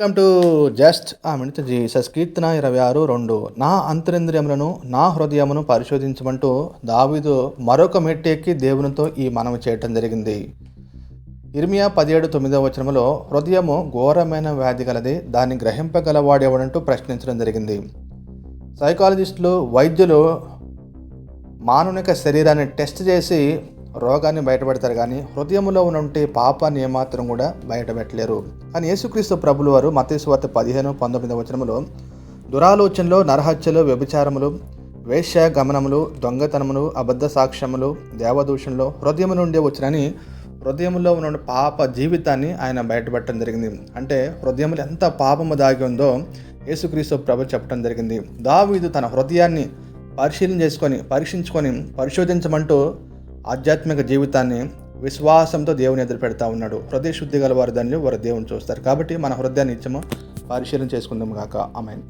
Come to just ఆ minute Jesus కీర్తన 26:2 నా అంతరింద్రియములను నా హృదయమును పరిశోధించమంటూ దావీదు మరొక మెట్టు ఎక్కి దేవునితో ఈ మనవి చేయటం జరిగింది. ఇర్మియా 17:9 హృదయము ఘోరమైన వ్యాధి గలది, దాన్ని గ్రహింపగలవాడెవడంటూ ప్రశ్నించడం జరిగింది. సైకాలజిస్టులు, వైద్యులు మానవునిక శరీరాన్ని టెస్ట్ చేసి రోగాన్ని బయటపెడతారు, కానీ హృదయంలో ఉన్నటువంటి పాపాన్ని ఏమాత్రం కూడా బయటపెట్టలేరు. కానీ యేసుక్రీస్తు ప్రభులు వారు మత్తయి సువార్త 15:19 దురాలోచనలు, నరహత్యలు, వ్యభిచారములు, వేశ్య గమనములు, దొంగతనములు, అబద్ధ సాక్ష్యములు, దేవదూషణలు హృదయం నుండి వచ్చినని హృదయంలో ఉన్న పాప జీవితాన్ని ఆయన బయటపెట్టడం జరిగింది. అంటే హృదయంలో ఎంత పాపము దాగి ఉందో యేసుక్రీస్తు ప్రభు చెప్పడం జరిగింది. దావీదు తన హృదయాన్ని పరీక్షించుకొని పరిశోధించమంటూ ఆధ్యాత్మిక జీవితాన్ని విశ్వాసంతో దేవుని ఎదురు పెడతా ఉన్నాడు. హృదయ శుద్ధి గల వారు దాన్ని వారు దేవుని చూస్తారు. కాబట్టి మన హృదయాన్ని నిత్యము పరిశీలన చేసుకుందాం గాక. ఆమేన్.